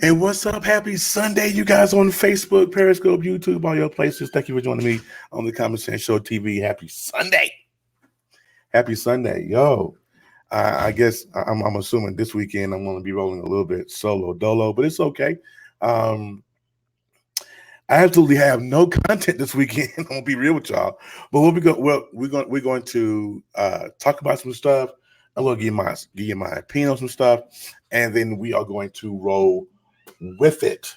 And what's up? Happy Sunday, you guys on Facebook, Periscope, YouTube, all your places. Thank you for joining me on the Common Sense Show TV. Happy Sunday. Happy Sunday. Yo, I guess I'm assuming this weekend I'm going to be rolling a little bit solo dolo, but it's okay. Um, I absolutely have no content this weekend. I'm going to be real with y'all. But we're going to talk about some stuff. I'm going to give you my opinion on some stuff. And then we are going to roll with it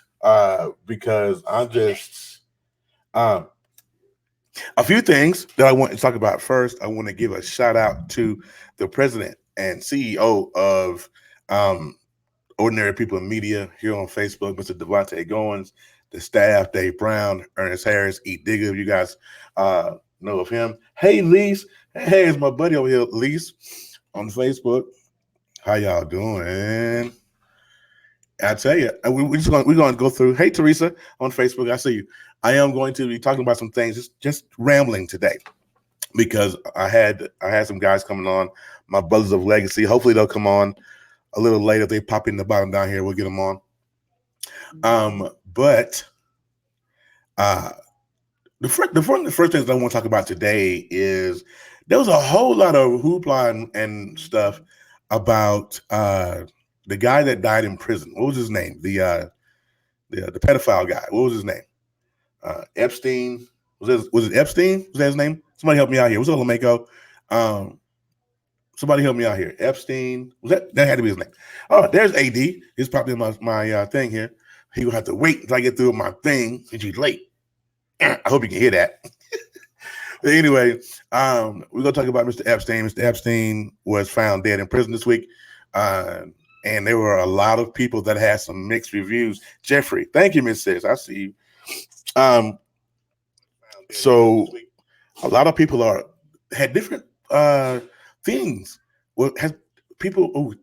because I'm just a few things that I want to talk about. First, I want to give a shout out to the president and CEO of Ordinary People in Media here on Facebook, Mr. Devontae Goins, the staff, Dave Brown, Ernest Harris, E. Digger. You guys know of him. Hey, Lise. Hey, it's my buddy over here, Lise, on Facebook. How y'all doing? I tell you, we're going to go through. Hey, Teresa on Facebook, I see you. I am going to be talking about some things, just rambling today, because I had some guys coming on, my brothers of legacy. Hopefully, they'll come on a little later. If they pop in the bottom down here, we'll get them on. But the first things I want to talk about today is there was a whole lot of hoopla and stuff about the guy that died in prison. What was his name? The pedophile guy. What was his name? Epstein. Was it Epstein? Was that his name? Somebody help me out here. What's up, LeMaco? Somebody help me out here. Epstein. That had to be his name. Oh, there's AD. He's popped in my thing here. He will have to wait until I get through my thing since he's late. I hope you can hear that. But anyway, we're gonna talk about Mr. Epstein. Mr. Epstein was found dead in prison this week. And there were a lot of people that had some mixed reviews. Jeffrey, thank you, Miss Sis. I see you. So a lot of people had different things. Well,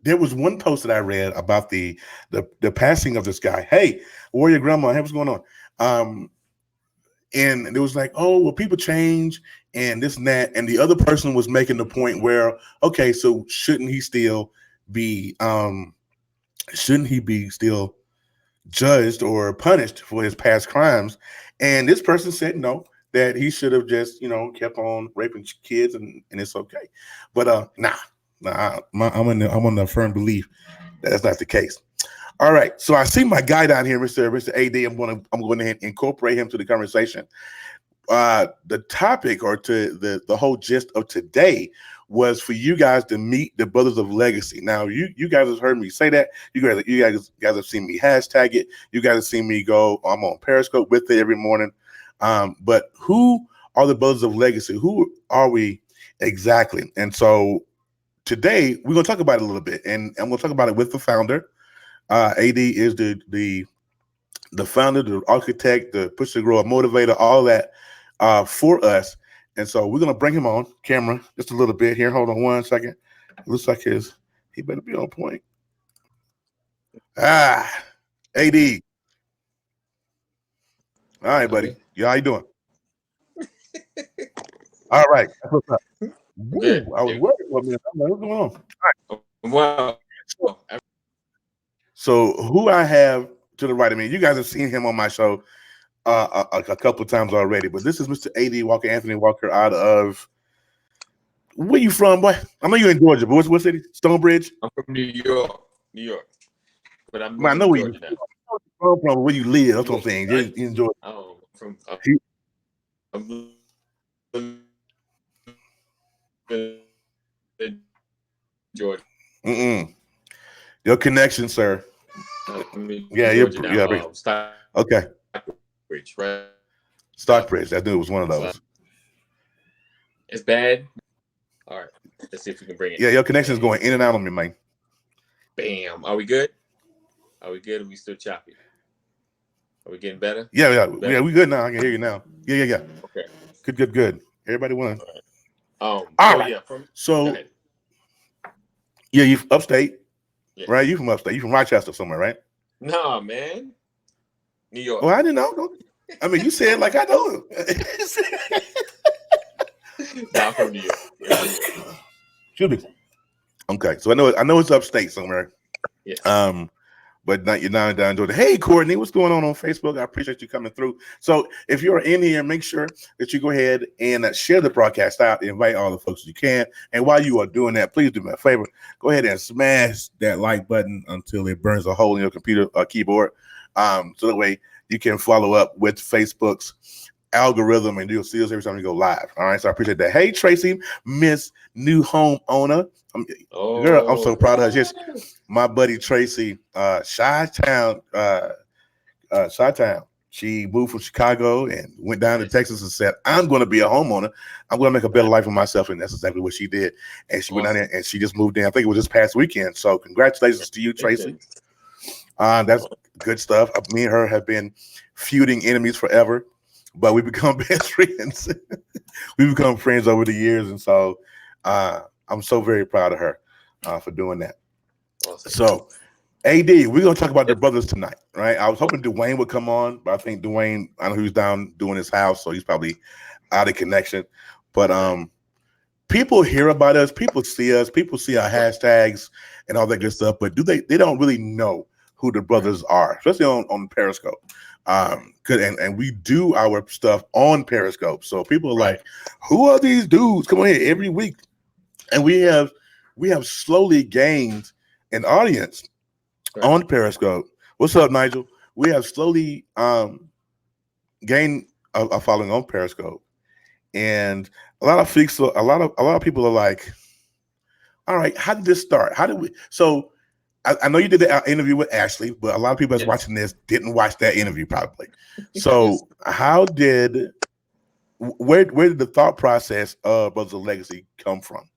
there was one post that I read about the passing of this guy. Hey, Warrior Grandma, hey, what's going on? And it was like, oh, well, people change and this and that. And the other person was making the point where, okay, so shouldn't he still be still judged or punished for his past crimes? And this person said no, that he should have just, kept on raping kids and it's okay. But I'm on the firm belief that that's not the case. All right, so I see my guy down here, Mr. AD. I'm going to incorporate him to the conversation. The topic, or to the whole gist of today, was for you guys to meet the brothers of legacy. Now, you guys have heard me say that. You guys have seen me hashtag it. You guys have seen me go. I'm on Periscope with it every morning. But who are the brothers of legacy? Who are we exactly? And so today we're going to talk about it a little bit, and I'm going to talk about it with the founder. AD is the founder, the architect, the push to grow, motivator, all that for us. And so we're gonna bring him on camera just a little bit here. Hold on one second. It looks like he better be on point. AD. All right, buddy. Yeah, how you doing? All right. That's what's up. Woo, I was worried for a minute. I'm like, what's going on? All right. Wow. So who I have to the right of me, you guys have seen him on my show a couple of times already, but this is Mr. AD Walker, Anthony Walker, out of, where you from, boy? I know you're in Georgia, but what city? Stonebridge? I'm from New York. But I know where you're from, where you live. That's what I'm saying. You're in Georgia. Oh, from Georgia. Your connection, sir. Yeah, okay. Stockbridge, right? Stockbridge. I knew it was one of those. It's bad. All right, let's see if we can bring it. Yeah, your connection is going in and out on me, man. Bam. Are we good? Are we still choppy? Are we getting better? Yeah. We good now. I can hear you now. Yeah. Okay. Good. Everybody won. All right. Yeah, you upstate, right? You from upstate? You from Rochester somewhere, right? Nah, man. New York. Well, I didn't know. I mean, you said like I know. Nah, I'm from New York. Excuse me. Okay, so I know it's upstate somewhere. Yes. but not, you're not down doing it. Hey, Courtney, what's going on Facebook? I appreciate you coming through. So if you're in here, make sure that you go ahead and share the broadcast out. Invite all the folks you can. And while you are doing that, please do me a favor. Go ahead and smash that like button until it burns a hole in your computer keyboard. So that way you can follow up with Facebook's algorithm and you'll see us every time we go live. All right. So I appreciate that. Hey, Tracy, Miss New Home Owner. Girl, I'm so proud of her. Just my buddy Tracy, Chi-Town. She moved from Chicago and went down to Texas and said, I'm going to be a homeowner. I'm going to make a better life for myself. And that's exactly what she did. And she went down there and she just moved in. I think it was this past weekend. So congratulations to you, Tracy. That's good stuff. Me and her have been feuding enemies forever, but we become best friends. We become friends over the years. And so I'm so very proud of her for doing that. Awesome. So, AD, we're going to talk about the brothers tonight, right? I was hoping Dwayne would come on, but I think Dwayne, I know he was down doing his house, so he's probably out of connection. But people hear about us, people see our hashtags and all that good stuff, but they don't really know who the brothers are, especially on Periscope. And we do our stuff on Periscope. So people are like, who are these dudes? Come on here every week. And we have slowly gained an audience on Periscope. What's up, Nigel? We have slowly gained a following on Periscope, and a lot of people are like, "All right, how did this start? How did we?" So I know you did the interview with Ashley, but a lot of people that's watching this didn't watch that interview probably. So where did the thought process of Brothers of Legacy come from?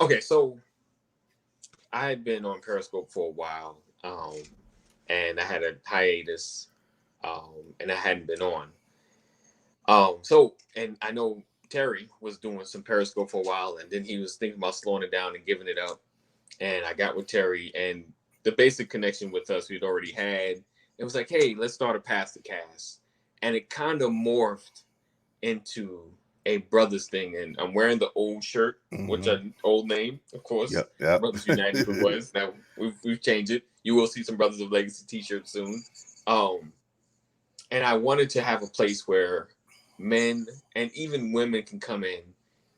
Okay, so I had been on Periscope for a while, and I had a hiatus, and I hadn't been on. And I know Terry was doing some Periscope for a while, and then he was thinking about slowing it down and giving it up. And I got with Terry, and the basic connection with us we'd already had. It was like, hey, let's start a Pastor Cast, and it kind of morphed into a brothers thing. And I'm wearing the old shirt, which an old name, of course. Yep. Brothers United it was. Now we've changed it. You will see some Brothers of Legacy t-shirts soon. And I wanted to have a place where men and even women can come in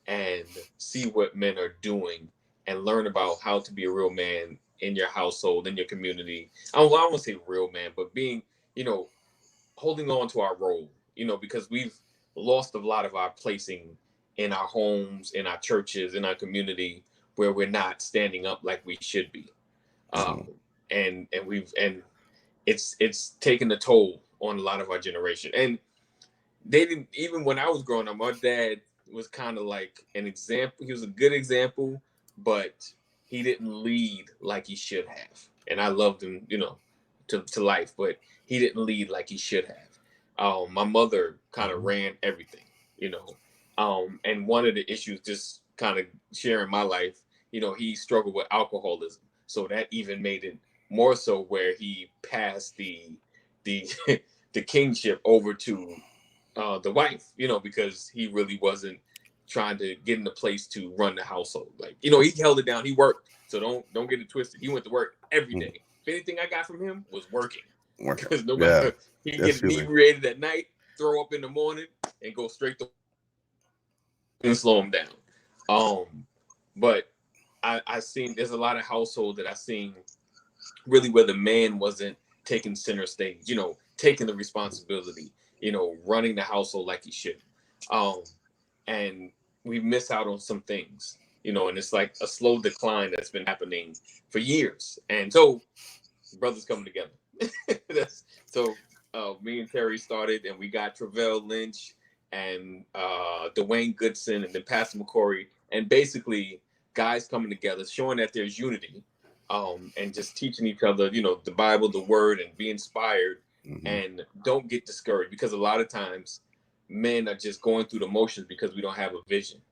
and see what men are doing and learn about how to be a real man in your household, in your community. I don't want to say real man, but being, holding on to our role, because we've lost a lot of our placing in our homes, in our churches, in our community, where we're not standing up like we should be. And it's taken a toll on a lot of our generation. And they didn't, even when I was growing up, my dad was kind of like an example. He was a good example, but he didn't lead like he should have. And I loved him, to life, but he didn't lead like he should have. My mother kind of ran everything, and one of the issues, just kind of sharing my life, he struggled with alcoholism. So that even made it more so where he passed the the kingship over to the wife, because he really wasn't trying to get in the place to run the household. Like, he held it down. He worked. So don't get it twisted. He went to work every day. If anything I got from him was working. Because nobody, he get inebriated at night, throw up in the morning, and go straight to and slow him down. But I seen there's a lot of households that I seen really where the man wasn't taking center stage, taking the responsibility, running the household like he should. And we miss out on some things, and it's like a slow decline that's been happening for years. And so brothers coming together. So me and Terry started, and we got Travell Lynch and Dwayne Goodson and then Pastor McCory, and basically guys coming together, showing that there's unity, and just teaching each other, the Bible, the word, and be inspired. And don't get discouraged, because a lot of times men are just going through the motions because we don't have a vision.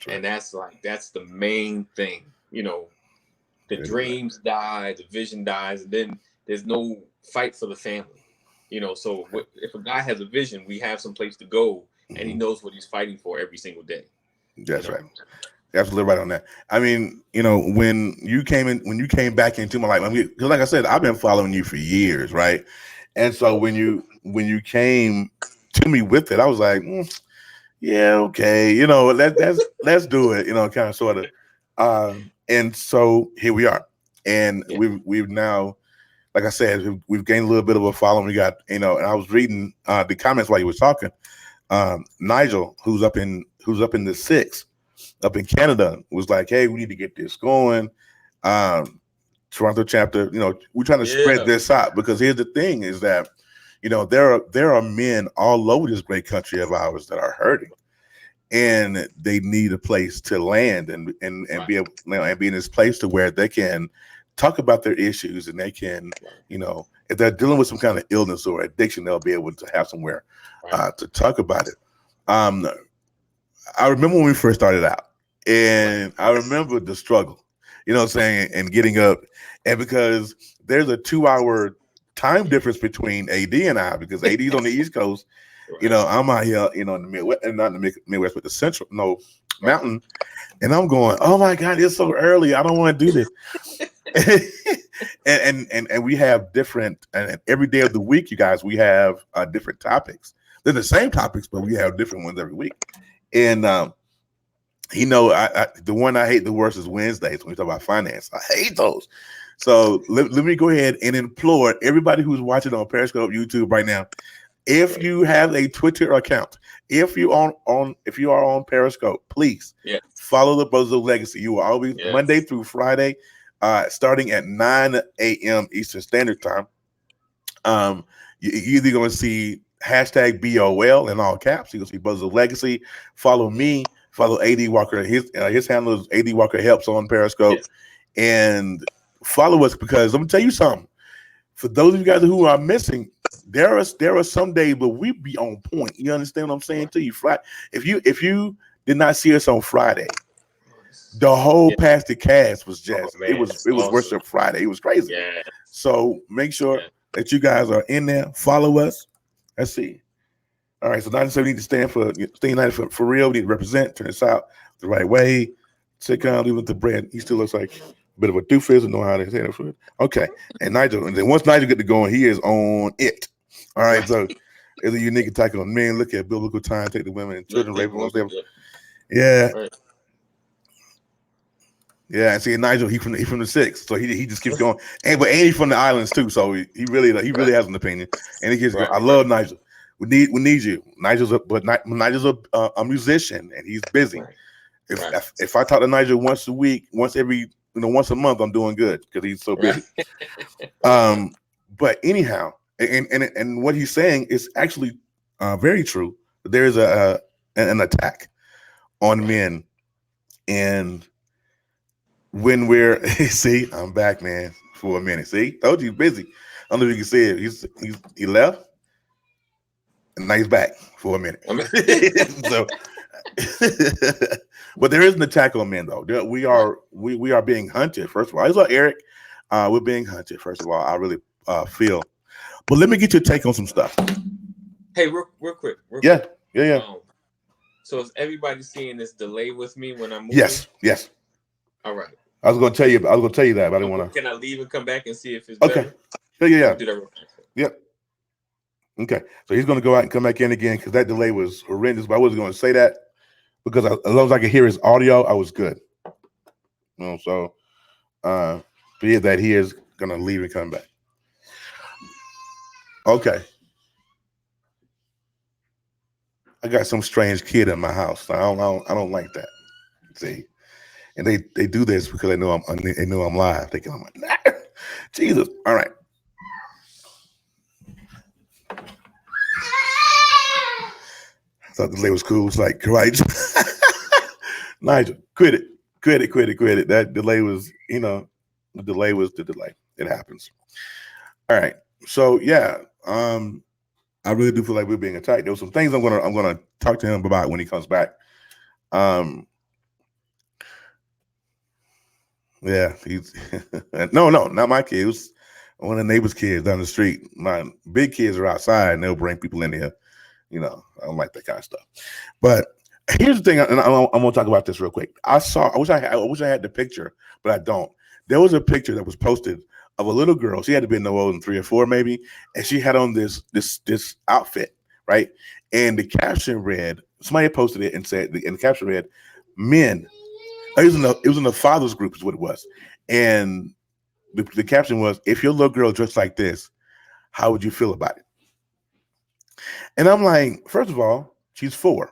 And that's the main thing, the dreams die, the vision dies, and then there's no fight for the family, so if a guy has a vision, we have some place to go, and he knows what he's fighting for every single day. That's right. Absolutely right on that. I mean, when you came back into my life, I mean, 'cause like I said, I've been following you for years, right? And so when you came to me with it, I was like, yeah, okay, let's do it, kind of sort of. And so here we are, and Yeah. we've now, like I said, we've gained a little bit of a following. We got, and I was reading the comments while you was talking. Nigel, who's up in the six, up in Canada, was like, "Hey, we need to get this going." Toronto chapter, we're trying to spread this out, because here's the thing: is that there are men all over this great country of ours that are hurting, and they need a place to land and Right. be able, and be in this place to where they can talk about their issues, and they can, if they're dealing with some kind of illness or addiction, they'll be able to have somewhere Right. to talk about it. I remember when we first started out, and I remember the struggle, what I'm saying, and getting up, and because there's a 2 hour time difference between AD and I, because AD's on the East Coast, Right. I'm out here, in the Midwest, and not in the Midwest, but the Central, Mountain, and I'm going, oh my God, it's so early, I don't want to do this. and we have different, and every day of the week, you guys, we have different topics. They're the same topics, but we have different ones every week. And I the one I hate the worst is Wednesdays when we talk about finance. I hate those. So let me go ahead and implore everybody who's watching on Periscope, YouTube right now. If you have a Twitter account, if you are on Periscope, please follow the Brothers of Legacy. You will always Monday through Friday, starting at 9 a.m. Eastern Standard Time. You're either going to see hashtag BOL in all caps. You're going to see Brothers of Legacy. Follow me. Follow AD Walker. His handle is AD Walker Helps on Periscope. Yes. And follow us, because let me tell you something. For those of you guys who are missing, there are some days where we be on point. You understand what I'm saying to you? If you did not see us on Friday, the whole Pastor Cast was just it was awesome. Worship Friday. It was crazy. Yeah. So make sure that you guys are in there. Follow us. Let's see. All right. So 97 need to stand for stay united for real. We need to represent. Turn this out the right way. Sitcom, leave with the bread. He still looks like a bit of a doofus and know how to say that food. Okay. And Nigel, and then once Nigel get to going, he is on it. All right. So it's a unique attack on men. Look at biblical time. Take the women and children away from them. Yeah. Right. Yeah, and see Nigel, he from the six, so he just keeps going. And he from the islands too, so he really has an opinion, and he keeps going. I love Nigel. We need you. Nigel's a musician, and he's busy. Right. If I talk to Nigel once a week, once a month, I'm doing good because he's so busy. But anyhow, and what he's saying is actually very true. There's an attack on men, and when we're see, I'm back, man, for a minute. See, told you he's busy. I don't know if you can see it. He left, and now he's back for a minute. So, but there is an attack on men, though. We are being hunted. First of all, it's like Eric. We're being hunted. First of all, I really feel. But let me get your take on some stuff. Hey, real quick. Yeah. So is everybody seeing this delay with me when I'm moving? Yes. All right. I was going to tell you that, but I didn't want to. Can I leave and come back and see if it's okay? Better? Yeah. Do that real fast. Yep. Okay. So he's going to go out and come back in again because that delay was horrendous. But I wasn't going to say that because as long as I could hear his audio, I was good. So but yeah, that he is going to leave and come back. Okay. I got some strange kid in my house. I don't like that. See. And they do this because they know I'm live. They I'm like, nah. Jesus. All right. I thought the delay was cool. It's like, right. Nigel, quit it. That delay was, the delay was the delay. It happens. All right. So yeah, I really do feel like we're being attacked. There were some things I'm gonna talk to him about when he comes back. Yeah, he's no, not my kids. One of the neighbors' kids down the street. My big kids are outside, and they'll bring people in here. I don't like that kind of stuff. But Here's the thing, and I'm gonna talk about this real quick. I wish I had the picture, but I don't. There was a picture that was posted of a little girl. She had to be no older than 3 or 4, maybe, and she had on this outfit, right? And the caption read, somebody had posted it and said, and the caption read, "Men." It was in the fathers group, is what it was, and the caption was, "If your little girl dressed like this, how would you feel about it?" And I'm like, first of all, she's 4.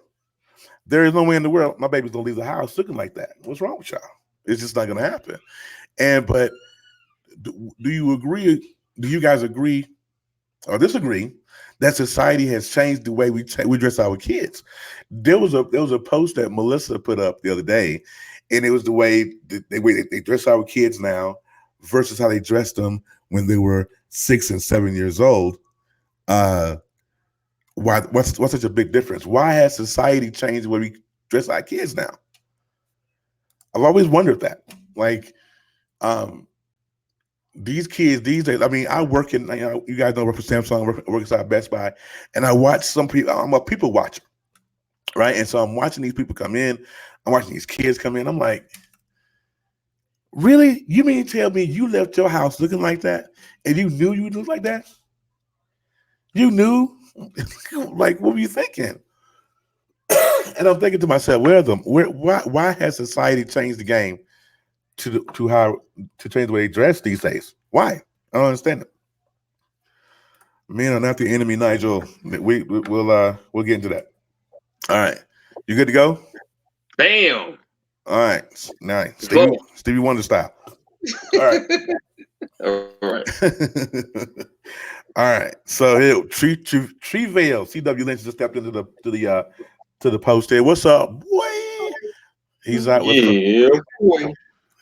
There is no way in the world my baby's gonna leave the house looking like that. What's wrong with y'all? It's just not gonna happen. And but do you agree? Do you guys agree or disagree that society has changed the way we dress our kids? There was a post that Melissa put up the other day, and it was the way they dress our kids now versus how they dressed them when they were 6 and 7 years old. Uh, what's such a big difference? Why has society changed the way we dress our kids now? I've always wondered that. Like, um, these kids these days. I mean, I work in, you guys know, I work for Samsung, I work inside Best Buy, and I watch some people. I'm a people watcher, right? And so I'm watching these people come in. I'm watching these kids come in. I'm like, really? You mean to tell me you left your house looking like that, and you knew you would look like that? You knew? Like, what were you thinking? And I'm thinking to myself, why has society changed the game to how to change the way they dress these days? Why? I don't understand it. Men are not the enemy, Nigel. We'll get into that. All right, you good to go? Bam. All right, nice. Go. Stevie Wonder style. All right. All right. All right. So here, Treevale, CW Lynch just stepped into the post here. What's up, boy? He's out with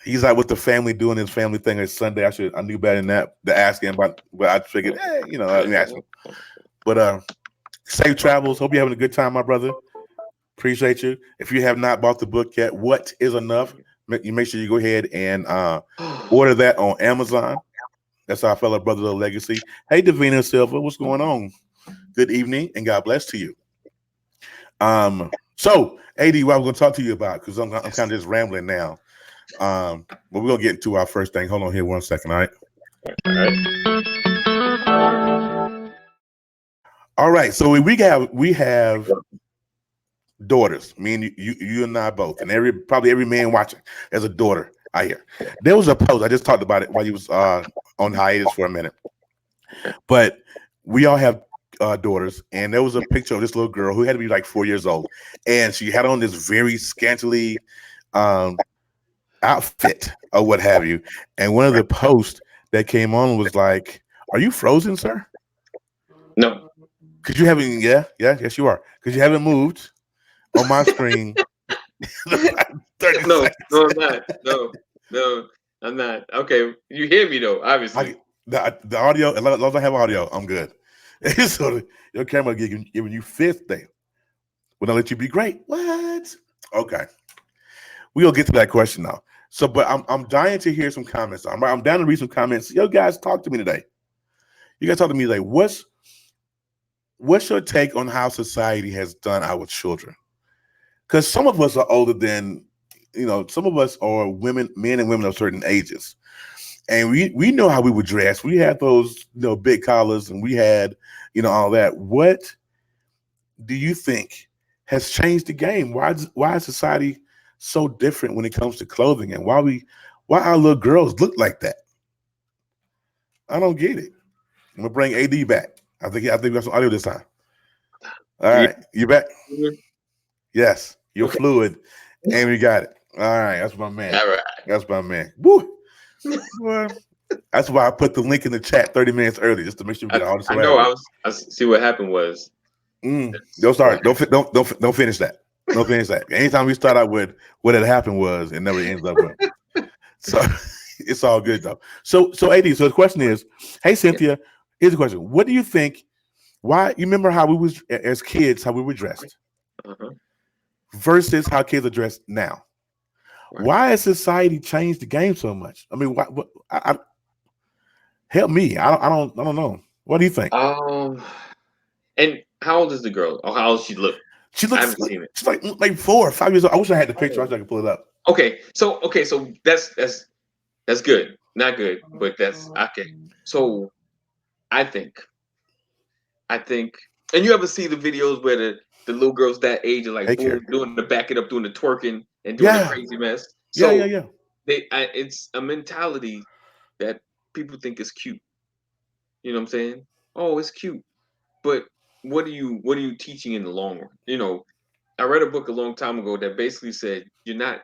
he's out with the family doing his family thing. It's Sunday. I knew better than that to ask him, but I figured, let me ask him. But safe travels. Hope you're having a good time, my brother. Appreciate you. If you have not bought the book yet, What is Enough? You make sure you go ahead and order that on Amazon. That's our fellow brother of legacy. Hey, Davina Silva, what's going on? Good evening and God bless to you. So AD, what I'm going to talk to you about, because I'm kind of just rambling now. But we're gonna get to our first thing. Hold on here 1 second, all right? All right. So we have daughters. Me and you and I both, and probably every man watching has a daughter out here. There was a post, I just talked about it while you was on hiatus for a minute. But we all have daughters, and there was a picture of this little girl who had to be like 4 years old, and she had on this very scantily outfit or what have you. And one of the posts that came on was like, "Are you frozen, sir?" No. Because you haven't, yes, you are. Because you haven't moved on my screen. 30 No, seconds. no, I'm not. No, I'm not. Okay, you hear me though, obviously. The audio, as long as I have audio, I'm good. So your camera giving you fifth day. Will not let you be great. What? Okay. We'll get to that question now. So, but I'm dying to hear some comments. I'm down to read some comments. Yo, guys, talk to me today. You guys talk to me today. What's your take on how society has done our children? Because some of us are older than, some of us are men and women of certain ages. And we know how we would dress. We had those, big collars, and we had, all that. What do you think has changed the game? Why is society so different when it comes to clothing, and why our little girls look like that? I don't get it. I'm gonna bring AD back. I think we got some audio this time. All right, you back? Yes, you're fluid, and we got it. All right, that's my man. All right, that's my man. Woo! Well, that's why I put the link in the chat 30 minutes early, just to make sure we get all this. I know. I see what happened was. Don't start. Don't finish that. Don't finish that. Anytime we start out with what had happened was, it never ends up with. So it's all good though. So AD. So the question is, hey Cynthia, here's the question: what do you think? Why you remember how we was as kids, how we were dressed, versus how kids are dressed now? Right. Why has society changed the game so much? I mean, help me. I don't know. What do you think? And how old is the girl? Or how old she look? She I looks haven't seen it. she's like 4 or 5 years old. I wish I had the picture. I wish I could pull it up. Okay, so that's good. Not good, but that's okay. So I think, and you ever see the videos where the little girls that age are like Hey, boom, Carrie. doing the back it up, doing the twerking and doing the Yeah. crazy mess. Yeah, So yeah. it's a mentality that people think is cute. You know what I'm saying? Oh, it's cute, but what are you teaching in the long run? You know, I read a book a long time ago that basically said you're not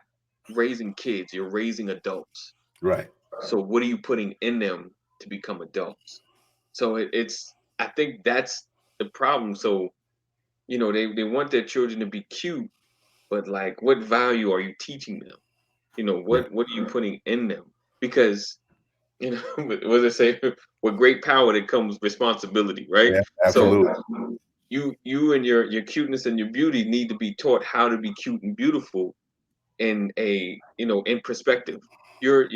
raising kids, you're raising adults. Right. So what are you putting in them to become adults? So it's I think that's the problem. So they want their children to be cute, but like what value are you teaching them? Right. What are you putting in them? Because what does it say? With great power that comes responsibility, right? Yeah, So absolutely. you and your cuteness and your beauty need to be taught how to be cute and beautiful in in perspective. You're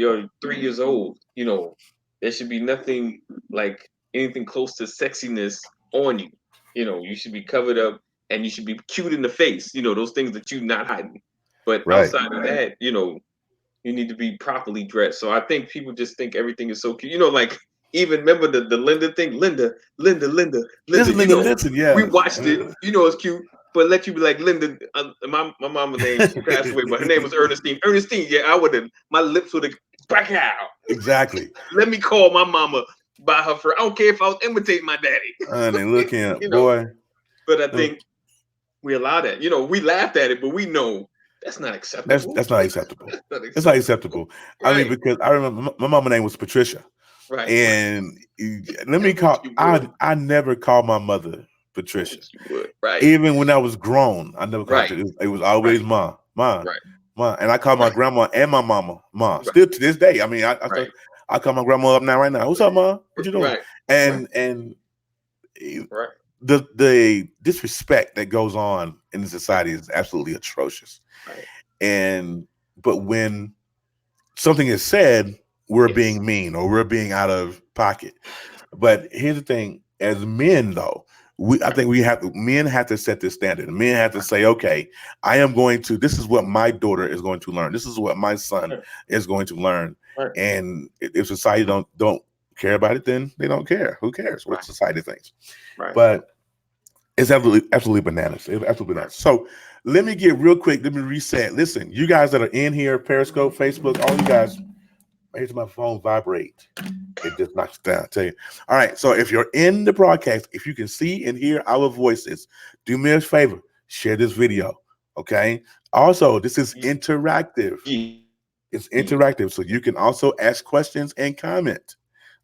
3 years old. There should be nothing like anything close to sexiness on you. You should be covered up and you should be cute in the face. Those things that you're not hiding. But Right. outside of that, you need to be properly dressed. So I think people just think everything is so cute. Like even remember the Linda thing, Linda. Listen, listen, We yeah. watched it. It's cute, but let you be like Linda. My mama's name, she passed away, but her name was Ernestine. Ernestine, yeah, I would have. My lips would have back out. Exactly. Let me call my mama by her first. I don't care if I was imitating my daddy. Honey, look here, boy. But I think we allow that. We laughed at it, but we know that's not acceptable. That's not acceptable. It's not acceptable. Right. I mean, because I remember my mama's name was Patricia. Right. And let me call. I never called my mother Patricia. Yes, you would. Right. Even when I was grown, I never called her. It was always Ma. Right. Ma. And I call my grandma and my mama Ma. Still to this day. I mean, I call my grandma up now right now. What's up, Ma? What you doing? Right. And the disrespect that goes on in the society is absolutely atrocious. Right. But when something is said, we're being mean or we're being out of pocket. But here's the thing: as men, though, I think men have to set this standard. Men have to say, okay, I am going to. This is what my daughter is going to learn. This is what my son is going to learn. Right. And if society don't care about it, then they don't care. Who cares what society thinks? Right. But it's absolutely bananas. It's absolutely bananas. So let me get real quick. Let me reset. Listen, you guys that are in here, Periscope, Facebook, all you guys. Here's my phone vibrate. It just knocks it down. I tell you. All right. So if you're in the broadcast, if you can see and hear our voices, do me a favor, share this video. Okay. Also, this is interactive. It's interactive, so you can also ask questions and comment.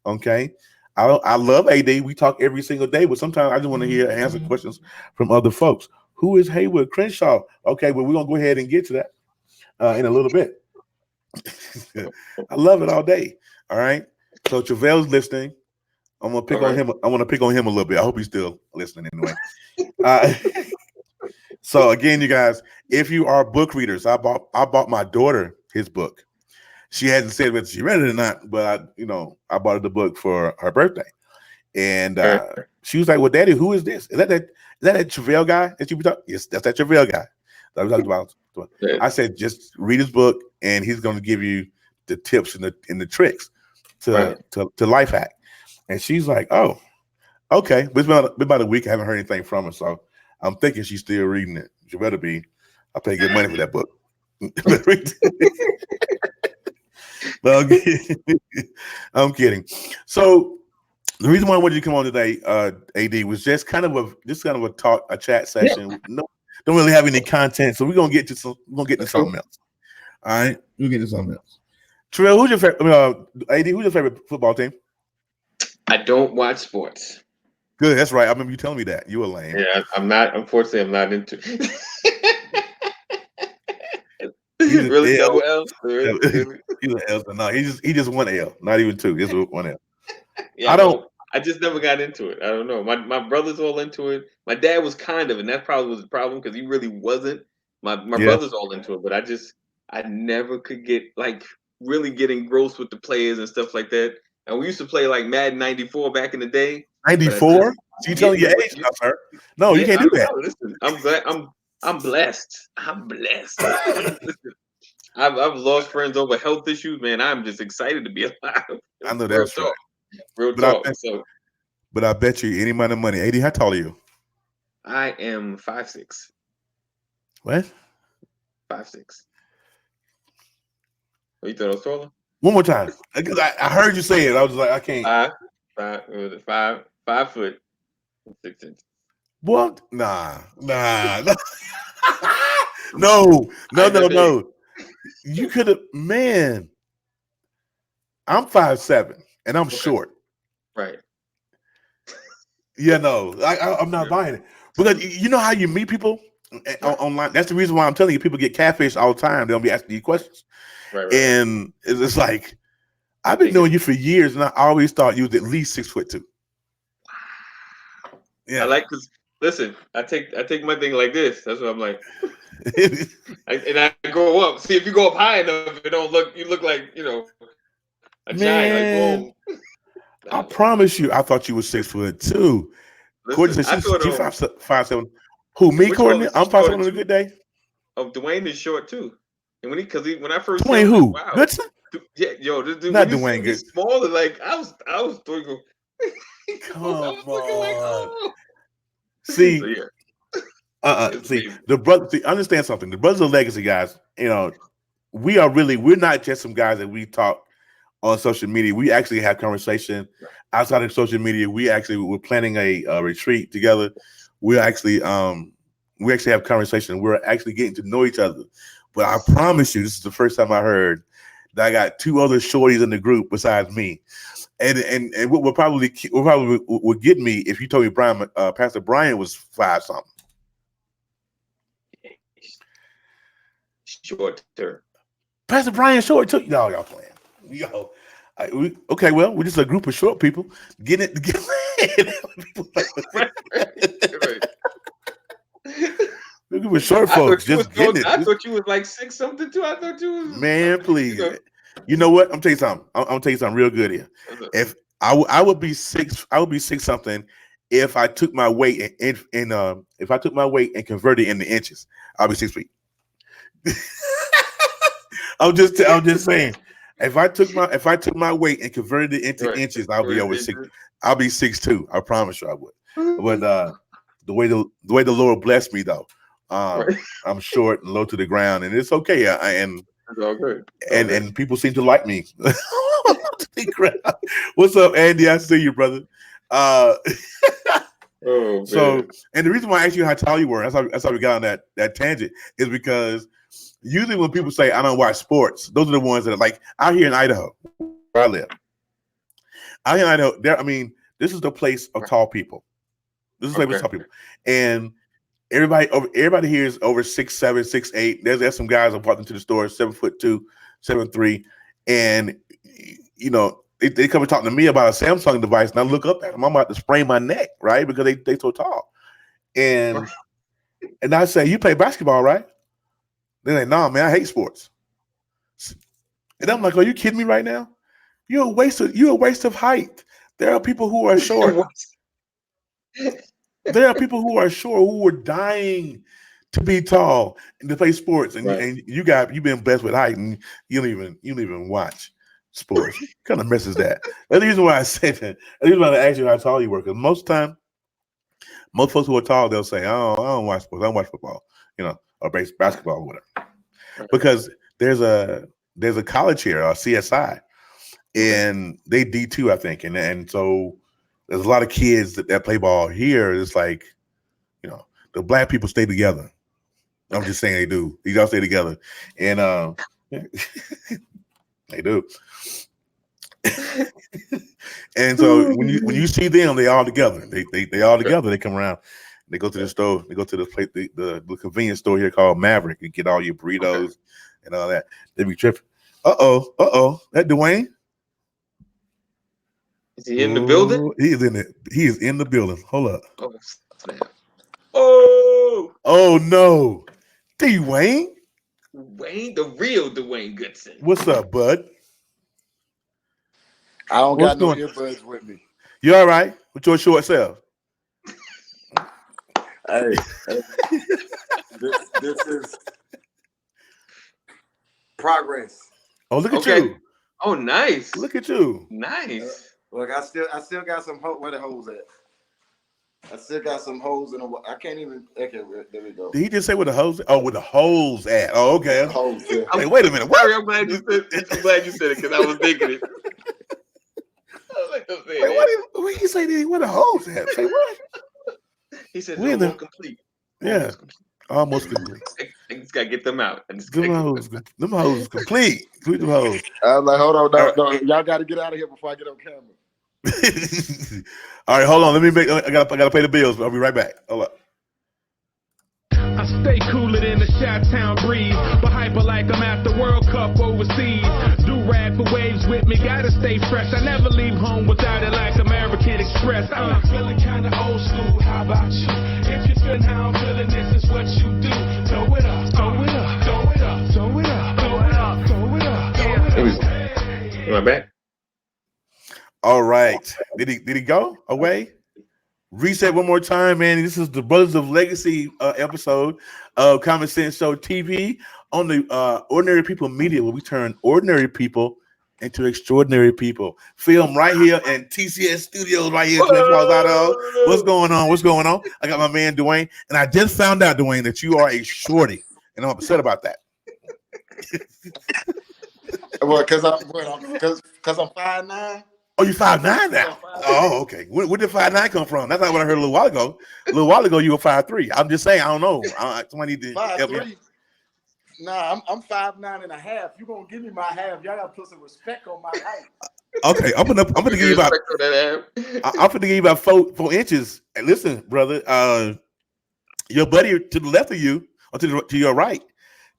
Okay. I love AD. We talk every single day, but sometimes I just want to hear and answer questions from other folks. Who is Haywood Crenshaw? Okay, well, we're gonna go ahead and get to that in a little bit. I love it all day. All right. So Trevel's listening. I'm gonna pick on him. I want to pick on him a little bit. I hope he's still listening anyway. So again, you guys, if you are book readers, I bought my daughter his book. She hasn't said whether she read it or not, but I bought her the book for her birthday, and she was like, "Well, Daddy, who is this? Is that Trevel guy that you be talking? Yes, that's that Trevel guy that we talked about." I said, just read his book, and he's going to give you the tips and the tricks to life hack. And she's like, "Oh, okay." But it's been about a week. I haven't heard anything from her, so I'm thinking she's still reading it. She better be. I'll pay good money for that book. But I'm kidding. So the reason why I wanted you to come on today, AD, was just kind of a chat session. Yeah. Don't really have any content, so we're gonna get to something else. All right, we'll get to something else. Terrell, who's your favorite? AD, who's your favorite football team? I don't watch sports. Good, that's right. I remember you telling me that. You were lame. Yeah, I'm not. Unfortunately, I'm not into. Really, double L. Really? He's an L. No, he just one L, not even two. Just one L. Yeah, I just never got into it. I don't know. My brother's all into it. My dad was kind of, and that probably was the problem because he really wasn't. My brother's all into it, but I never could really get engrossed with the players and stuff like that. And we used to play like Madden 94 back in the day. 94? So you telling your age, sir? No, you can't do that. Listen, I'm glad. I'm blessed. Listen, I've lost friends over health issues, man. I'm just excited to be alive. I know Real that's right. talk. Real But I talk. bet, So but I bet you any amount of money. AD, how tall are you? I am 5'6". What? 5'6". Oh, you thought I was taller? One more time. Because I heard you say it. I was like, I can't. What was it? 5'5" and 6 inches. What? Nah. No. I ain't that big. You could have, man. I'm 5'7" and I'm Okay. short. Right. Yeah, no, I'm not buying it because you know how you meet people online. That's the reason why I'm telling you, people get catfish all the time. They'll be asking you questions, Right. and it's like I've been knowing you for years, and I always thought you was at least 6'2". Yeah, I like because listen, I take my thing like this. That's what I'm like. And I go up. See, if you go up high enough, it don't look. You look like a giant. Like man. boom. I promise you, I thought you was 6'2". Courtney Listen, said I thought she's 5'7". Who, me, which one Courtney? was I'm 5'7" on a too? good day. Oh, Dwayne is short too. And when I first Dwayne saw him, who? wow. Goodson? Yeah, yo, this dude, Not when you see Dwayne him, Goodson. he's smaller. Like I was thinking. Come I was looking like, on. oh. See, So, yeah. See, the brother. See, understand something. The brothers are legacy guys. We're not just some guys that we talk on social media. We actually have conversation outside of social media. We're planning a retreat together. We actually have conversation. We're actually getting to know each other. But I promise you, this is the first time I heard that I got two other shorties in the group besides me. And what would probably would get me if you told me Pastor Brian was 5 something. Shorter. Pastor Brian short too. Y'all playing. Okay, well, we're just a group of short people getting it. We're a group of short folks just getting it. I thought you was like 6 something too. I thought you was. Man, please. You know what? I'm tell you something. I'm gonna tell you something real good here. If I would be 6 something if I took my weight and if I took my weight and converted it into inches. I'll be 6 feet. I'm just saying. If I took my weight and converted it into inches, I'll be over 6. I'll be 6'2". I promise you I would. But the way the Lord blessed me though, I'm short and low to the ground, and it's okay. It's all good. And people seem to like me. What's up, Andy? I see you, brother. So, and the reason why I asked you how tall you were, that's how we got on that tangent, is because usually when people say I don't watch sports, those are the ones that are like out here in Idaho, where I live. Out here in Idaho, this is the place of tall people. This is the place of tall people, and everybody here is over 6'7", 6'8". There's some guys that walked into the store 7'2", 7'3", and they come and talk to me about a Samsung device, and I look up at them. I'm about to sprain my neck, right? Because they so tall, and I say, "You play basketball, right?" They're like, "Nah, man, I hate sports." And I'm like, "Are you kidding me right now? You're a waste of height. There are people who are short. There are people who are short who are dying to be tall and to play sports. And you've been blessed with height, and you don't even watch sports. What kind of mess is that? That's the reason why I said that. That's the reason why I asked you how tall you were. Because most folks who are tall, they'll say, "Oh, I don't watch sports. I don't watch football, or basketball, or whatever." Because there's a college here, CSI, and they D2, I think, and so there's a lot of kids that play ball here. It's like, the black people stay together. I'm just saying they do. These all stay together, and they do. And so when you see them, they all together. They all together. They come around. They go to the store. They go to the place, the convenience store here called Maverick, and get all your burritos and all that. They be tripping. That Dwayne. Is he in the building? He is in the building. Hold up. Oh, snap. Oh no. Dwayne? Wayne, the real Dwayne Goodson. What's up, bud? I don't got no earbuds with me. You all right with your short self? Hey, This is progress. Oh, look at you. Oh, nice. Look at you. Nice. Look, I still got some holes. Where the holes at? I still got some holes in the. I can't even. Okay, there we go. Did he just say where the holes? Oh, where the holes at? Oh, okay. Holes. Yeah. Hey, wait a minute. What? Sorry, I'm glad you said it because I was thinking it. Wait, what did he say? Where the holes at? Say what? He said We're almost complete. Yeah, almost complete. I just gotta get them out. Them hoes complete. Complete them hoes. I was like, hold on, no, y'all got to get out of here before I get on camera. All right, hold on. Let me make. I gotta pay the bills. But I'll be right back. Hold up. I stay cooler than the Chi-Town breeze, but hyper like I'm at the World Cup overseas. Do rag for waves with me, gotta stay fresh. I never leave home without it like American Express. I'm feeling kinda old school, how about you? If you feel how I'm feeling, this is what you do. Throw it up, throw it up, throw it up, throw it up, throw it up, throw it up, throw it up. Am I back? All right. Did he go away? Reset one more time, man. This is the Brothers of Legacy episode of Common Sense Show TV on the Ordinary People Media, where we turn ordinary people into extraordinary people. Film right here in TCS Studios right here. What's going on? What's going on? I got my man Dwayne, and I just found out, Dwayne, that you are a shorty, and I'm upset about that. Well, because I'm 5'9". Oh, you 5'9" now? Oh, okay. Where did 5'9" come from? That's not what I heard a little while ago. A little while ago, you were 5'3". I'm just saying, I don't know. Somebody need to help me. Nah, I'm 5'9" and a half. You gonna give me my half? Y'all gotta put some respect on my height. Okay, I'm gonna give you about. I'm gonna give you about 4 inches. And listen, brother, your buddy to the left of you, or to your right,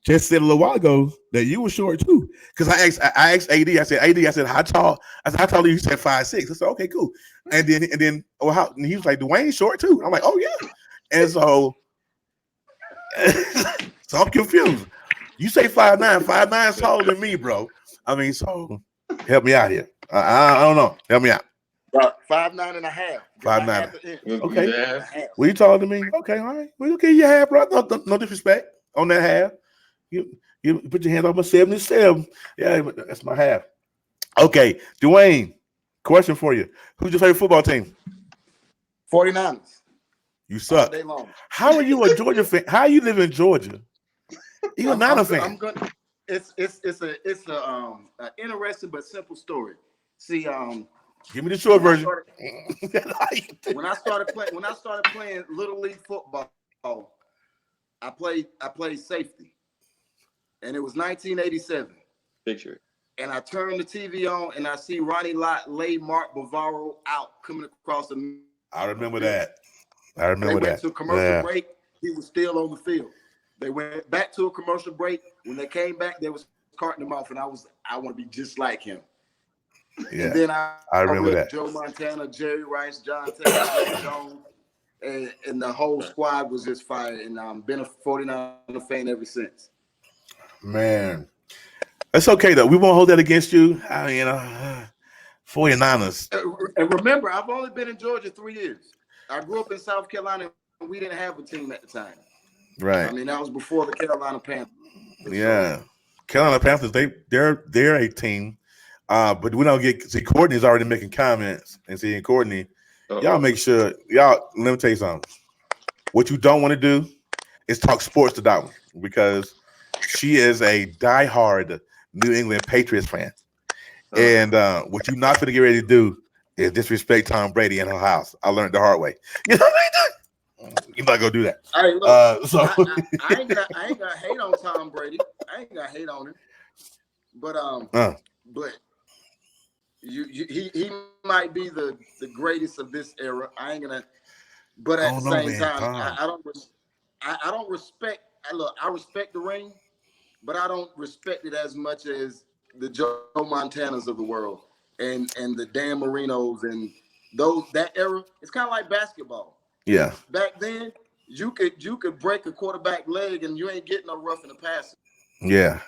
just said a little while ago that you were short too. Because I asked AD, I said, how tall? I said, how tall are you? He said 5'6". I said, okay, cool. And then, how? And he was like, Dwayne's short too. I'm like, oh yeah. And so, so I'm confused. You say 5'9". 5'9" is taller than me, bro. I mean, so help me out here. I don't know. Help me out. 5'9" and a half. 5'9". Okay. Well, you taller than me? Okay, all right. Well, okay, you half, bro. No disrespect on that half. You put your hand on my 77. Yeah, that's my half. Okay, Dwayne, question for you. Who's your favorite football team? 49ers. You suck. All day long. How are you a Georgia fan? How you live in Georgia? You're not a fan. It's a interesting but simple story. See, give me the short version. When I started playing Little League football, I played safety. And it was 1987. Picture it. And I turned the TV on and I see Ronnie Lott lay Mark Bavaro out coming across the. I remember that. They went to a commercial break. He was still on the field. They went back to a commercial break. When they came back, they was carting him off, and I want to be just like him. Yeah. And then I remember that. Joe Montana, Jerry Rice, John Taylor, Jerry Jones, and the whole squad was just fire. And I've been a 49er fan ever since. Man, it's okay though. We won't hold that against you. 49ers. And remember, I've only been in Georgia 3 years. I grew up in South Carolina, and we didn't have a team at the time. Right. I mean, that was before the Carolina Panthers. Yeah, Carolina Panthers. They're a team, but we don't get. See, Courtney's already making comments, and seeing Courtney, y'all make sure let me tell you something. What you don't want to do is talk sports to that one, because she is a diehard New England Patriots fan. And what you're not going to get ready to do is disrespect Tom Brady in her house. I learned the hard way. You know what I mean? You're not going to do that. All right, look, I ain't got hate on Tom Brady. I ain't got hate on him. But he might be the greatest of this era. I ain't gonna. But at the same time, I don't respect. I respect the ring, but I don't respect it as much as the Joe Montanas of the world and the Dan Marinos and that era. It's kind of like basketball. Yeah. Back then, you could break a quarterback leg and you ain't getting no rough in the passer. Yeah.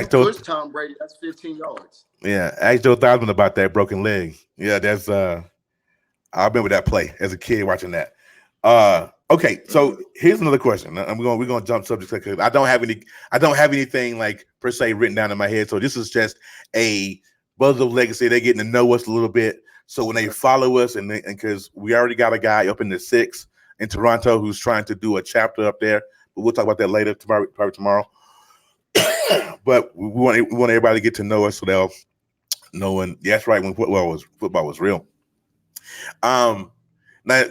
Push Tom Brady, that's 15 yards. Yeah. Ask Joe Theismann about that broken leg. Yeah, that's I remember that play as a kid watching that. Okay, so here's another question. We're gonna jump subjects because I don't have anything like per se written down in my head. So this is just a Brothers of Legacy. They're getting to know us a little bit. So when they follow us, and because we already got a guy up in the 6 in Toronto who's trying to do a chapter up there, but we'll talk about that later, probably tomorrow. But we want everybody to get to know us so they'll know. And that's right, when football was real. Now,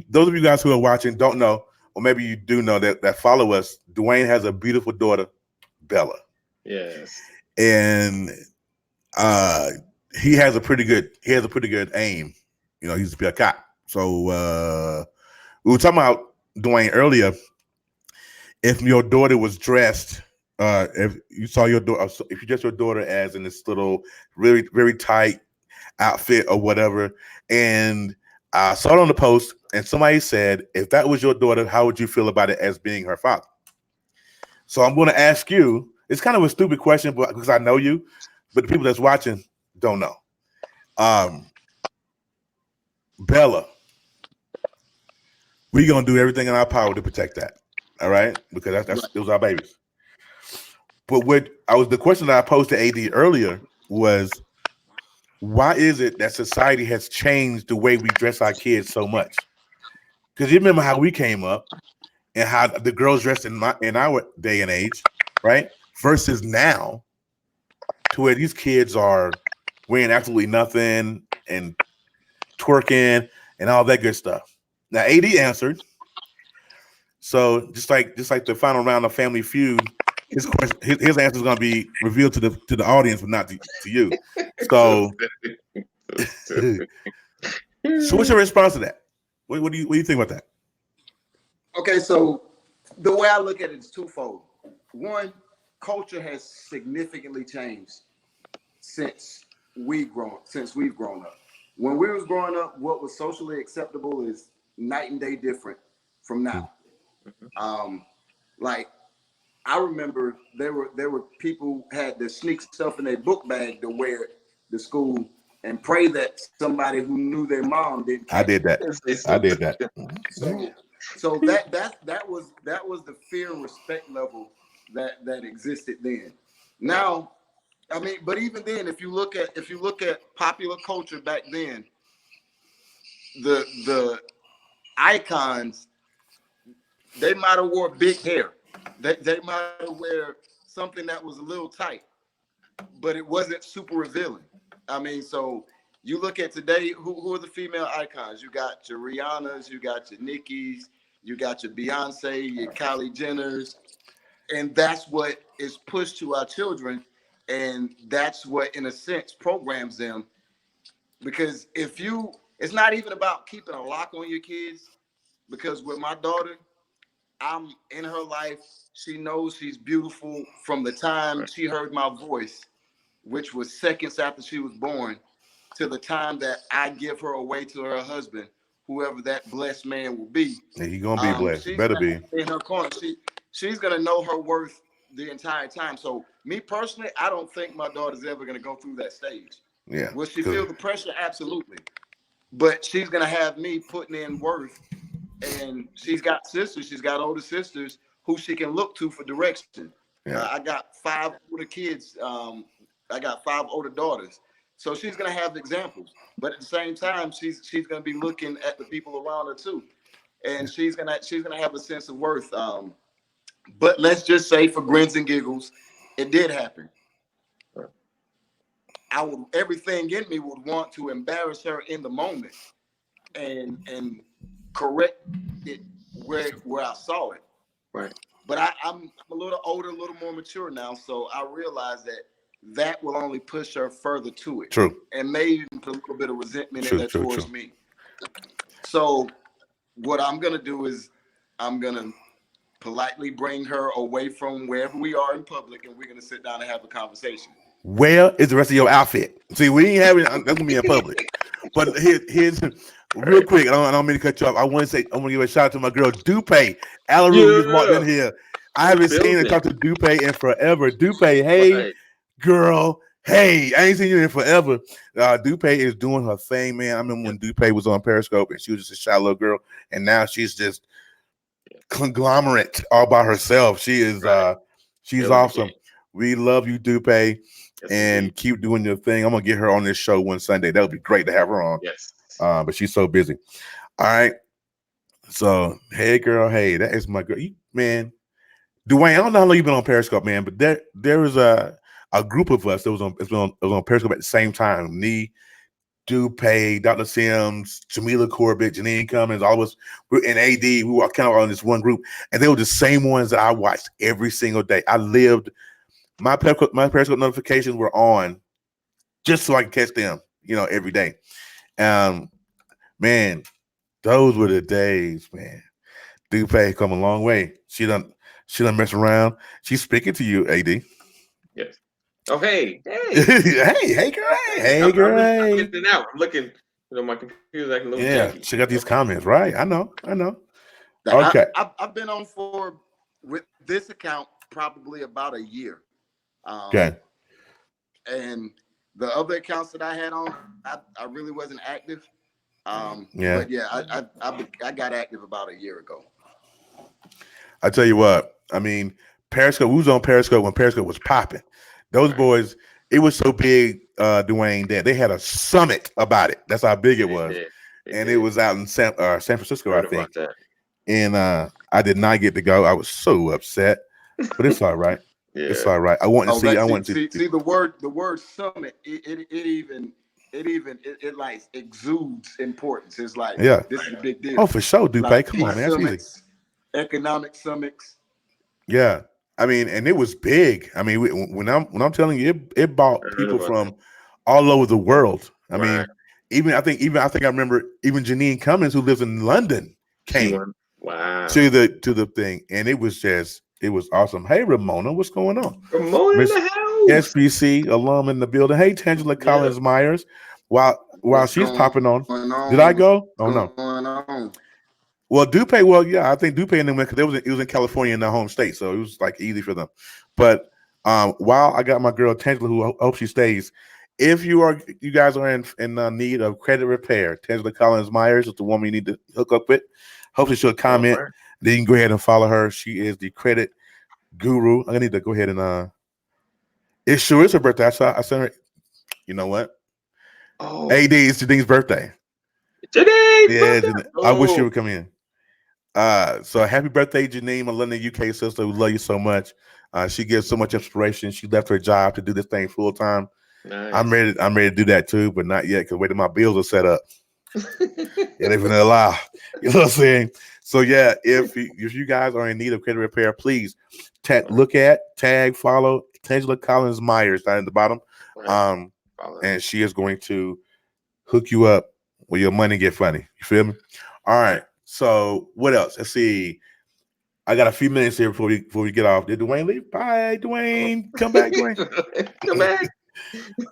those of you guys who are watching don't know, or maybe you do know that follow us. Dwayne has a beautiful daughter, Bella. Yes. And he has a pretty good aim. You know, he used to be a cop. So we were talking about Dwayne earlier. If your daughter was dressed, if you saw your daughter, if you dressed your daughter as in this little really, very tight outfit or whatever, and I saw it on the post, and somebody said, if that was your daughter, how would you feel about it as being her father? So I'm going to ask you, it's kind of a stupid question, but because I know you, but the people that's watching don't know. Bella, we're going to do everything in our power to protect that. All right? Because those are our babies. But the question that I posed to AD earlier was, why is it that society has changed the way we dress our kids so much? Because you remember how we came up and how the girls dressed in our day and age, right? Versus now, to where these kids are wearing absolutely nothing and twerking and all that good stuff. Now, AD answered. So just like the final round of Family Feud, his answer is going to be revealed to the audience, but not to you. So, so what's your response to that? What do you think about that? Okay, so the way I look at it is twofold. One, culture has significantly changed since we've grown up. When we was growing up, what was socially acceptable is night and day different from now. Like I remember there were people who had to sneak stuff in their book bag to wear to school and pray that somebody who knew their mom didn't. I did that. So that was the fear and respect level that existed then. Now, I mean, but even then, if you look at popular culture back then, the icons, they might have wore big hair. They might have wear something that was a little tight, but it wasn't super revealing. I mean, so you look at today, who are the female icons? You got your Rihannas, you got your Nickis, you got your Beyonce, your Kylie Jenners, and that's what is pushed to our children, and that's what, in a sense, programs them. Because it's not even about keeping a lock on your kids, because with my daughter, I'm in her life. She knows she's beautiful from the time she heard my voice, which was seconds after she was born, to the time that I give her away to her husband, whoever that blessed man will be. Yeah, he's gonna be blessed. Better be in her corner. She's gonna know her worth the entire time. So me personally, I don't think my daughter's ever gonna go through that stage. Yeah. Will she feel the pressure? Absolutely. But she's gonna have me putting in worth. And she's got sisters. She's got older sisters who she can look to for direction. Yeah. I got 5 older kids. I got 5 older daughters. So she's gonna have examples. But at the same time, she's gonna be looking at the people around her too, and she's gonna have a sense of worth. But let's just say, for grins and giggles, it did happen. Everything in me would want to embarrass her in the moment, and correct it where I saw it. Right. But I'm a little older, a little more mature now, so I realize that will only push her further to it. True. And maybe even put a little bit of resentment in there towards me. So what I'm gonna do is I'm gonna politely bring her away from wherever we are in public, and we're gonna sit down and have a conversation. Where is the rest of your outfit? See, we ain't having that's gonna be in public. But here's real quick. I don't mean to cut you off. I want to give a shout out to my girl Dupe. Alaru just walked in here. I haven't seen her talk to Dupe in forever. Dupe, hey, girl. Hey, I ain't seen you in forever. Dupe is doing her thing, man. I remember when Dupe was on Periscope and she was just a shy little girl, and now she's just conglomerate all by herself. She is she's Really awesome. big. We love you, Dupe, Yes, and indeed. keep doing your thing. I'm gonna get her on this show one Sunday. That would be great to have her on. Yes. But she's so busy. All right. So hey girl, hey, that is my girl. Man, Dwayne, I don't know how long you've been on Periscope, man, but there was a group of us that was on Periscope at the same time. Me, Dupe, Dr. Sims, Jamila Corbett, Janine Cummins, all of us, and AD, we were kind of on this one group, and they were the same ones that I watched every single day. I lived my Periscope notifications were on just so I could catch them, every day. Man, those were the days, man. Dupe come a long way. She done mess around. She's speaking to you, AD. Yes. Oh, hey. hey, girl. Hey, girl. I'm looking out. I'm looking. My computer's like a little janky. She got these comments, right? I know. Okay. I've been on with this account probably about a year. Okay. And the other accounts that I had on, I really wasn't active. But yeah, I got active about a year ago. I tell you what, I mean, Periscope, we was on Periscope when Periscope was popping. Those boys, it was so big, Dwayne, that they had a summit about it. That's how big it was. It was out in San Francisco, I think. And I did not get to go. I was so upset, but it's all right. It's all right. I want to see. See the word summit. It like exudes importance. It's like, this is a big deal. Oh, for sure, Dupe. Like Come on, man. Summits, economic summits. Yeah, I mean, and it was big. I mean, when I'm telling you, it brought people from all over the world. I mean, I think I remember even Janine Cummins, who lives in London, came to the thing, and it was awesome. Hey, Ramona, what's going on? Ramona in the house. SBC alum in the building. Hey, Tangela Collins Myers. While she's popping on, did I go? Oh no. Well, Dupe. Well, yeah, I think Dupe and them went because it was in California in their home state, so it was like easy for them. But while I got my girl Tangela, who I hope she stays. If you guys are in need of credit repair, Tangela Collins Myers is the woman you need to hook up with. Hopefully she'll comment. Then you can go ahead and follow her. She is the credit guru. I need to go ahead and it sure is her birthday. I sent her. You know what? Oh, AD, it's Janine's birthday. Janine! I wish you would come in. So happy birthday, Janine, my London, UK sister. We love you so much. She gives so much inspiration. She left her job to do this thing full time. Nice. I'm ready to do that too, but not yet because wait till my bills are set up. They're gonna allow. You know what I'm saying? So yeah, if you guys are in need of credit repair, please tag, follow Tangela Collins Myers down at the bottom. And she is going to hook you up where your money get funny. You feel me? All right. So what else? Let's see. I got a few minutes here before we get off. Did Dwayne leave? Bye, Dwayne. Come back, Dwayne. Come back.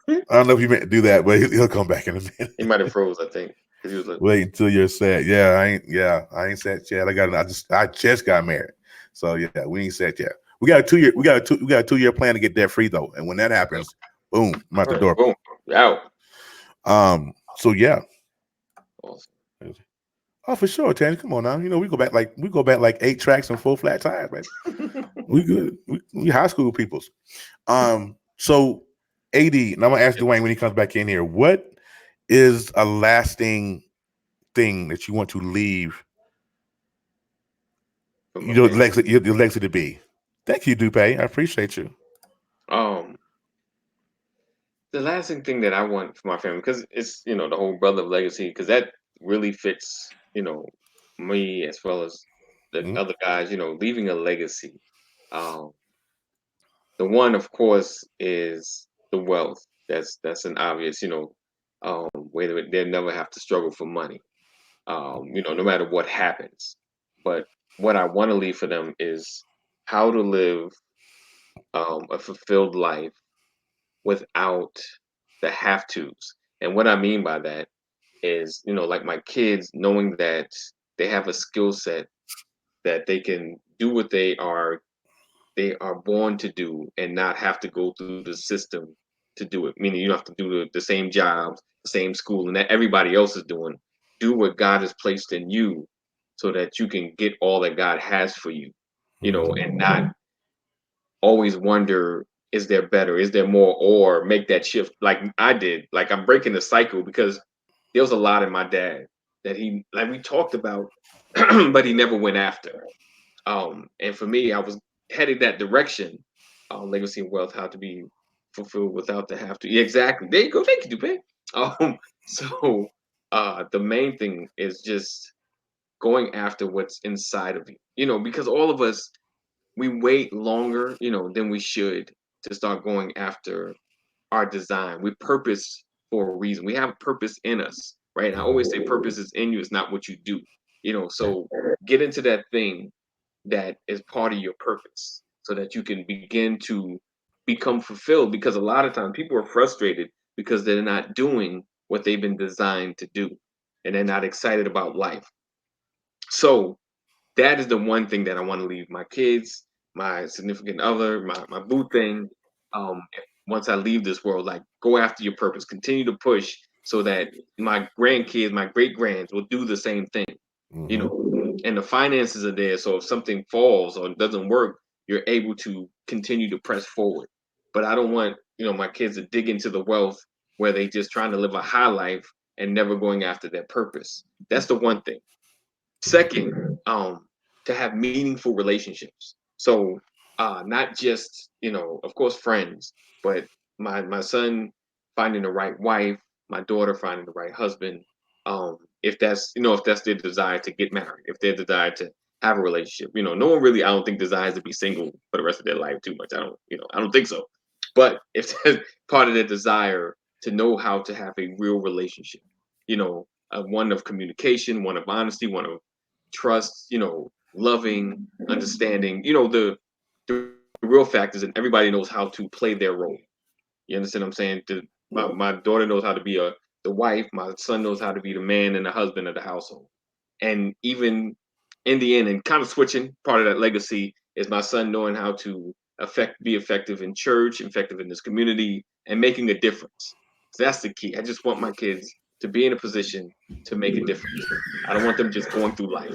I don't know if you meant to do that, but he'll come back in a minute. He might have froze, I think. He was like, wait until you're set. Yeah, I ain't set yet. I just got married. So yeah, we ain't set yet. We got a 2 year. We got a 2-year plan to get debt free though, and when that happens, boom, I'm out the door. Boom, out. So yeah. Awesome. Oh, for sure, Tanny. Come on now. We go back like 8 tracks and 4 flat tires, baby. We good. We high school peoples. So AD, and I'm gonna ask Dwayne when he comes back in here. What is a lasting thing that you want to leave your legacy to be? Thank you, Dupe. I appreciate you. The lasting thing that I want for my family, because it's the whole brother of legacy, because that really fits me as well as the other guys. Leaving a legacy. The one, of course, is the wealth. That's an obvious. Where they never have to struggle for money. No matter what happens. But what I want to leave for them is how to live a fulfilled life without the have tos. And what I mean by that is, like my kids knowing that they have a skill set that they can do what they are born to do and not have to go through the system to do it. Meaning you don't have to do the same jobs, the same school, and that everybody else is doing. Do what God has placed in you so that you can get all that God has for you, and not always wonder, is there better? Is there more? Or make that shift like I did. Like I'm breaking the cycle because there was a lot in my dad that he, like we talked about, but he never went after. And for me, I was headed that direction. Legacy and wealth, how to be fulfilled without the have to. Yeah, exactly. There you go. Thank you, Dupe. So the main thing is just going after what's inside of you, because all of us, we wait longer, than we should to start going after our design. We purpose for a reason. We have a purpose in us, right? And I always say purpose is in you, it's not what you do. So get into that thing that is part of your purpose so that you can begin to become fulfilled, because a lot of times people are frustrated because they're not doing what they've been designed to do, and they're not excited about life. So that is the one thing that I want to leave my kids, my significant other, my boo thing. Once I leave this world, like, go after your purpose, continue to push so that my grandkids, my great grands will do the same thing. And the finances are there. So if something falls or doesn't work, you're able to continue to press forward. But I don't want, my kids to dig into the wealth where they just trying to live a high life and never going after their purpose. That's the one thing. Second, to have meaningful relationships. So not just, of course, friends, but my son finding the right wife, my daughter finding the right husband. If that's their desire to get married, if their desire to have a relationship, no one really, I don't think, desires to be single for the rest of their life too much. I don't think so. But if that's part of their desire to know how to have a real relationship, one of communication, one of honesty, one of trust, loving, understanding, the real fact is that everybody knows how to play their role. You understand what I'm saying? My daughter knows how to be the wife. My son knows how to be the man and the husband of the household. And even in the end, and kind of switching, part of that legacy is my son knowing how to be effective in church, effective in this community, and making a difference. So that's the key. I just want my kids to be in a position to make a difference. I don't want them just going through life,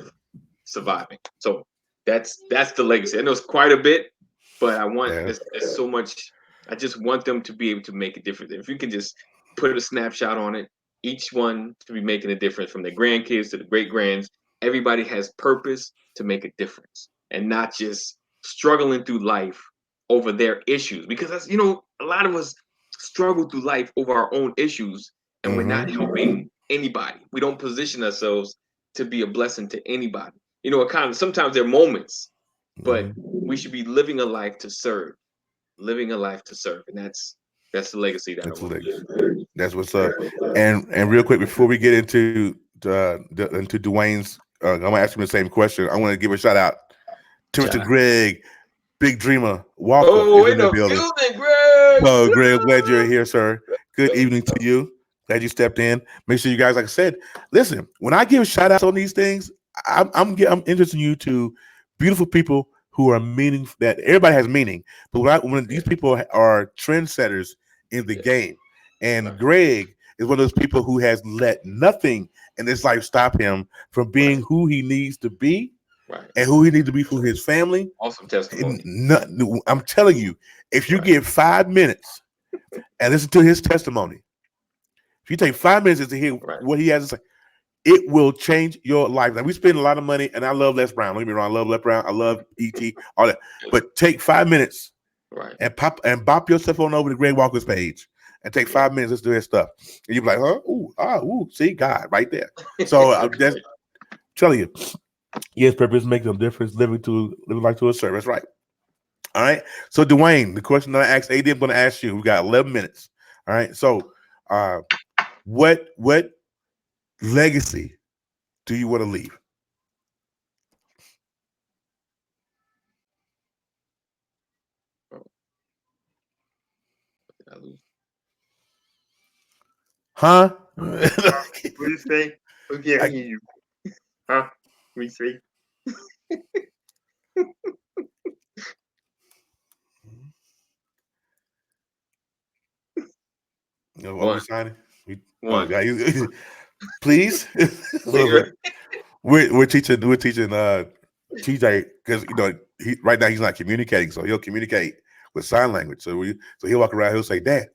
surviving. So that's the legacy. I know it's quite a bit, but I want it's so much. I just want them to be able to make a difference. If you can just put a snapshot on it, each one to be making a difference, from their grandkids to the great grands. Everybody has purpose to make a difference, and not just struggling through life over their issues. Because that's, a lot of us struggle through life over our own issues, and we're not helping anybody. We don't position ourselves to be a blessing to anybody. Sometimes there are moments, but we should be living a life to serve. Living a life to serve, and that's the legacy that I want. That's what's up. And real quick, before we get into Dwayne's, I'm gonna ask him the same question. I want to give a shout out to Mr. Greg, Big Dreamer Walker. Oh, in the building, Greg. Oh, Greg, glad you're here, sir. Good evening to you. Glad you stepped in. Make sure you guys, like I said, listen. When I give shout outs on these things, I'm interested in you to beautiful people who are meaning, that everybody has meaning, but when these people are trendsetters in the game, and Greg is one of those people who has let nothing in this life stop him from being who he needs to be, and who he needs to be for his family. Awesome testimony. I'm telling you, if you get 5 minutes and listen to his testimony, if you take 5 minutes to hear what he has to say, it will change your life. Now, we spend a lot of money, and I love Les Brown. Don't get me wrong, I love Les Brown. I love E.T., all that. But take 5 minutes and bop yourself on over to Greg Walker's page and take 5 minutes, let's do his stuff. And you'll be like, huh? See, God right there. So I'm just telling you, yes, purpose makes no difference. Living life to a service, right? All right. So Dwayne, the question that I asked AD, I'm going to ask you. We got 11 minutes. All right. So what legacy do you want to leave? Huh? What do you say? Okay, I hear you. Huh? What do you say? What we signing? Please. we're teaching TJ because right now he's not communicating, so he'll communicate with sign language. So he'll walk around, he'll say, "Dad,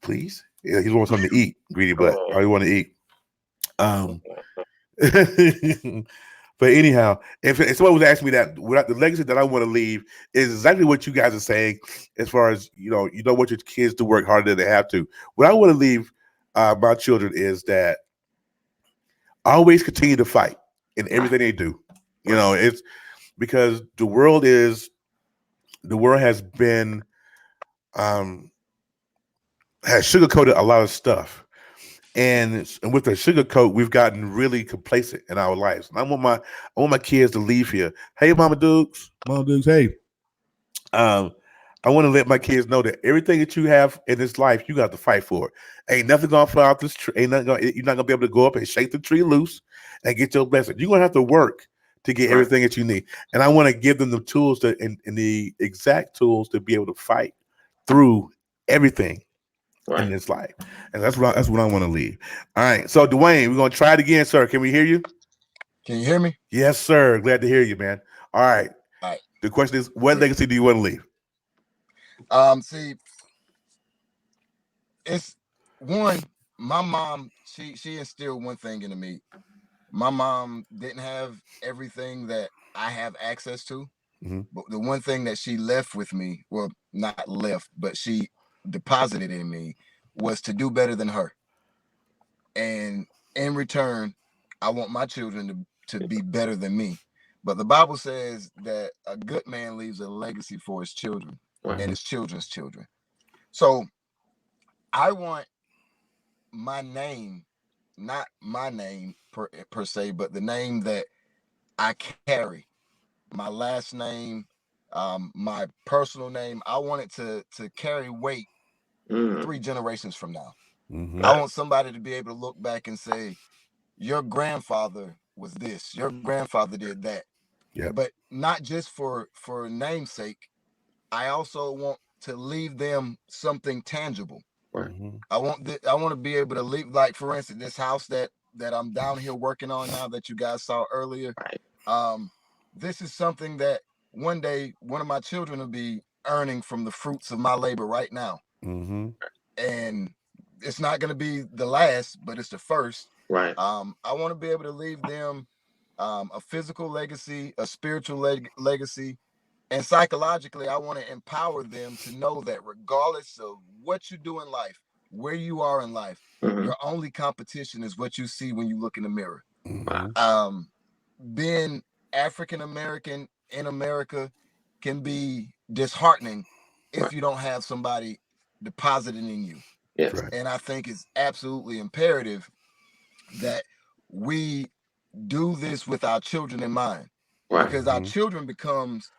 please." Yeah, he wants something to eat, greedy butt. All he want to eat. But anyhow, if someone was asking me that, the legacy that I want to leave is exactly what you guys are saying. As far as you know what your kids to work harder than they have to. What I want to leave my children is that always continue to fight in everything they do. It's because the world has been has sugarcoated a lot of stuff. And with the sugarcoat, we've gotten really complacent in our lives. And I want my kids to leave here. Hey, Mama Dukes, hey. I want to let my kids know that everything that you have in this life, you got to fight for. Ain't nothing gonna fly out this tree. You're not gonna be able to go up and shake the tree loose and get your blessing. You're gonna have to work to get everything that you need. And I want to give them the tools and the exact tools to be able to fight through everything in this life. And that's what I want to leave. All right. So Dwayne, we're gonna try it again, sir. Can we hear you? Can you hear me? Yes, sir. Glad to hear you, man. All right. All right. The question is, what legacy do you want to leave? See, it's one, my mom, she instilled one thing into me. My mom didn't have everything that I have access to, but the one thing that she left with me, well, not left, but she deposited in me, was to do better than her. And in return, I want my children to be better than me. But the Bible says that a good man leaves a legacy for his children and his children's children. So I want my name, not my name per se, but the name that I carry, my last name, my personal name, I want it to carry weight 3 generations from now. I want somebody to be able to look back and say, your grandfather was this, your grandfather did that. Yeah. But not just for namesake. I also want to leave them something tangible. I want to be able to leave, like, for instance, this house that I'm down here working on now that you guys saw earlier. This is something that one day one of my children will be earning from the fruits of my labor right now. And it's not going to be the last, but it's the first. I want to be able to leave them a physical legacy, a spiritual legacy, and psychologically, I want to empower them to know that regardless of what you do in life, where you are in life, your only competition is what you see when you look in the mirror. Being African American in America can be disheartening if you don't have somebody depositing in you. And I think it's absolutely imperative that we do this with our children in mind, because our children becomes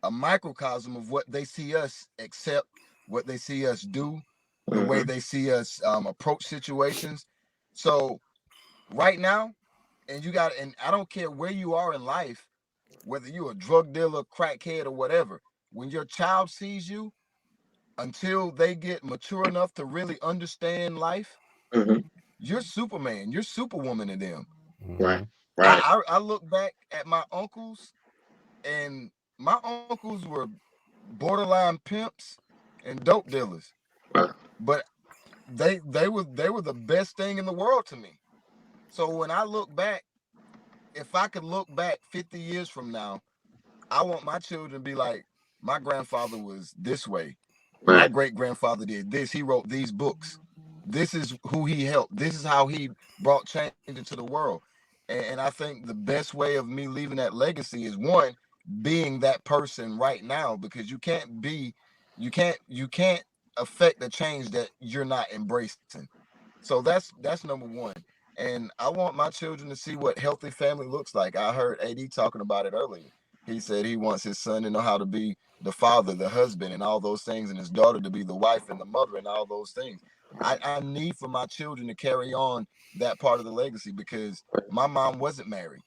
a microcosm of what they see us accept, what they see us do, the way they see us approach situations. So right now, and I don't care where you are in life, whether you're a drug dealer, crackhead, or whatever, when your child sees you, until they get mature enough to really understand life, you're Superman, you're Superwoman to them. I look back at my uncles, and my uncles were borderline pimps and dope dealers, but they were the best thing in the world to me. So when I look back, if I could look back 50 years from now, I want my children to be like, my grandfather was this way, my great grandfather did this, he wrote these books, this is who he helped, this is how he brought change into the world. And I think the best way of me leaving that legacy is, one, being that person right now, because you can't affect the change that you're not embracing. So that's number one. And I want my children to see what healthy family looks like. I heard AD talking about it earlier. He said he wants his son to know how to be the father, the husband, and all those things, and his daughter to be the wife and the mother and all those things. I need for my children to carry on that part of the legacy, because my mom wasn't married.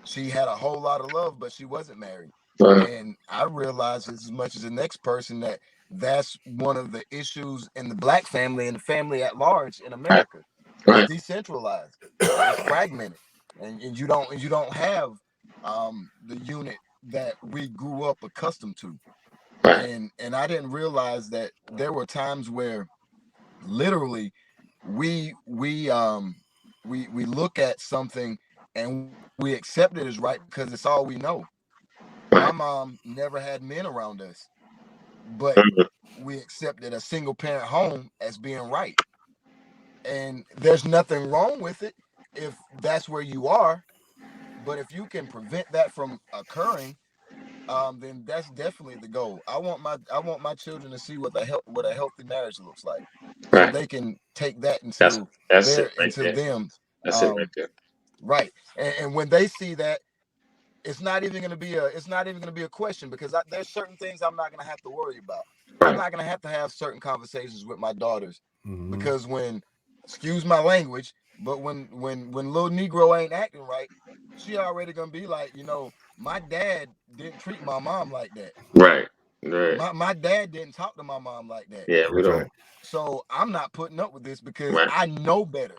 She had a whole lot of love, but she wasn't married. And I realized, as much as the next person, that's one of the issues in the Black family and the family at large in America. It's decentralized, it's fragmented. and you don't have the unit that we grew up accustomed to. And I didn't realize that there were times where literally we look at something and we accept it as right because it's all we know. My mom never had men around us, but we accepted a single parent home as being right. And there's nothing wrong with it if that's where you are. But if you can prevent that from occurring, then that's definitely the goal. I want my children to see what a healthy marriage looks like, so they can take that into them. That's it right there. Right, and when they see that, it's not even going to be a question, because there's certain things I'm not going to have to worry about. I'm not going to have certain conversations with my daughters, because excuse my language, but when little Negro ain't acting right, she already gonna be like, my dad didn't treat my mom like that. Right. My dad didn't talk to my mom like that. Yeah, we don't. So I'm not putting up with this because I know better.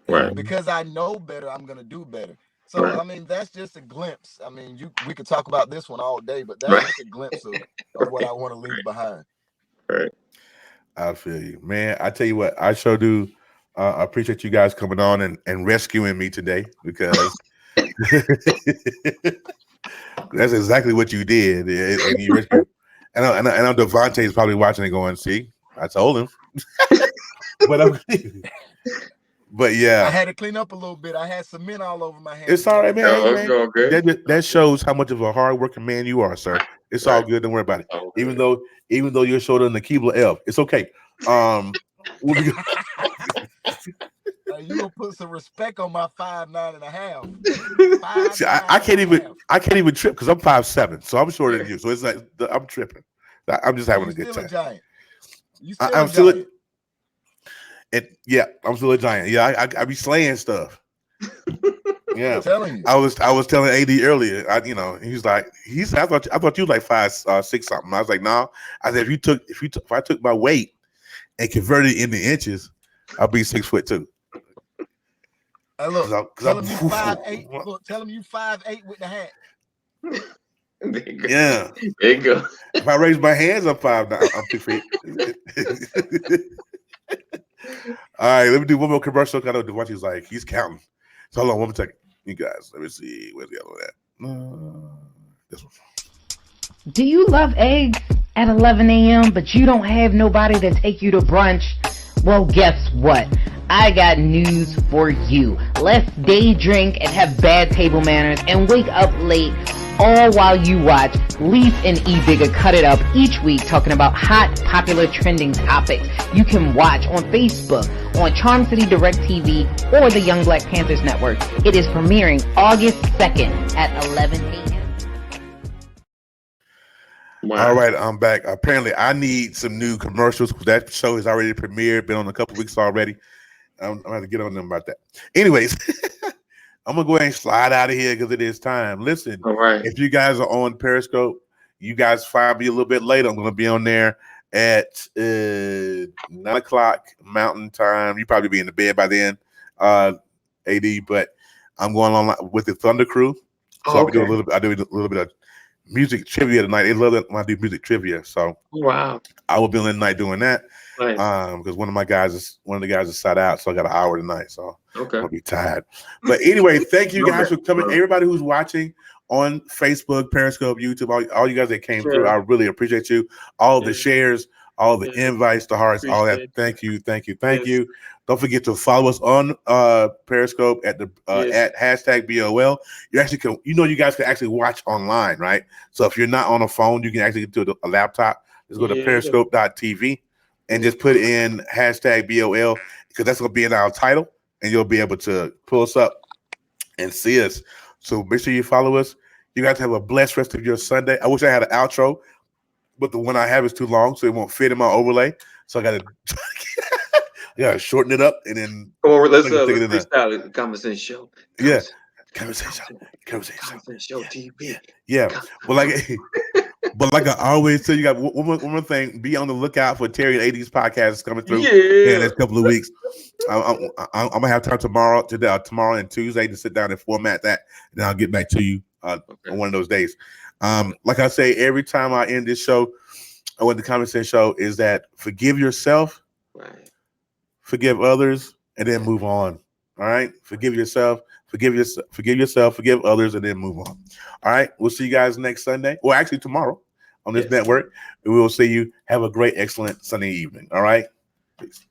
Right. Because I know better, I'm gonna do better. So I mean, that's just a glimpse. I mean, we could talk about this one all day, but that's just a glimpse of what I want to leave behind. Right. I feel you, man. I tell you what, I sure do. I appreciate you guys coming on and rescuing me today, because that's exactly what you did. And you rescued. And I know Devontae is probably watching and going, "See, I told him." But yeah, I had to clean up a little bit. I had cement all over my hands. It's all right, man. No, that shows how much of a hard-working man you are, sir. It's all good. Don't worry about it. Even though you're shorter than the Keebler Elf, it's okay. You gonna put some respect on my 5'9.5". See, I can't even trip because I'm 5'7", so I'm shorter than you. So it's like I'm tripping. I'm just having a good time. Giant. I'm still a giant. I'm still a giant. Yeah, I be slaying stuff. Yeah, I'm telling you. I was telling AD earlier. He's like, I thought you were like 5'6" something. I was like, no. I said if I took my weight and converted it into inches, I'll be 6'2". Hey, look, tell him you 5'8". Look, tell him you 5'8" with the hat. Yeah, there you go. If I raise my hands, I'm 5'9". I'm 2 feet. All right, let me do one more commercial. I know Devontae's like, he's counting. So hold on one second, you guys. Let me see where's the other one at. This one. Do you love eggs at 11 a.m., but you don't have nobody to take you to brunch? Well, guess what? I got news for you. Let's day drink and have bad table manners and wake up late, all while you watch Leaf and E-Bigger Cut It Up each week, talking about hot, popular, trending topics. You can watch on Facebook, on Charm City Direct TV, or the Young Black Panthers Network. It is premiering August 2nd at 11 a.m. Wow. All right, I'm back. Apparently, I need some new commercials because that show has already premiered, been on a couple weeks already. I'm going to get on them about that. Anyways, I'm going to go ahead and slide out of here because it is time. Listen, all right. If you guys are on Periscope, you guys find me a little bit later. I'm going to be on there at 9 o'clock Mountain Time. You probably be in the bed by then, AD, but I'm going on with the Thunder Crew. So I'll be doing I do a little bit of music trivia tonight. They love it when I do music trivia. So wow, I will be on tonight doing that. Nice. Because one of the guys is sat out, so I got an hour tonight. So I'll be tired. But anyway, thank you guys for coming. Everybody who's watching on Facebook, Periscope, YouTube, all you guys that came through, I really appreciate you. All the shares, all the invites, the hearts, all that. Thank you. Don't forget to follow us on Periscope at hashtag BOL. You actually can, you guys can actually watch online, right? So if you're not on a phone, you can actually get to a laptop. Just go to periscope.tv and just put in hashtag BOL, because that's going to be in our title, and you'll be able to pull us up and see us. So make sure you follow us. You guys have a blessed rest of your Sunday. I wish I had an outro, but the one I have is too long, so it won't fit in my overlay. So I got to shorten it up and then. Let's freestyle the Conversation Show. Conversation Show TV. Yeah, well, But like I always tell you guys, one more thing: be on the lookout for Terry and AD's podcast coming through in the next couple of weeks. I'm gonna have time tomorrow and Tuesday to sit down and format that, and I'll get back to you on one of those days. Like I say, every time I end this show, or the conversation show, is that forgive yourself, forgive others, and then move on. All right, forgive yourself, forgive others, and then move on. All right, we'll see you guys next Sunday. Well, actually tomorrow on this network. We will see you. Have a great, excellent Sunday evening. All right, peace.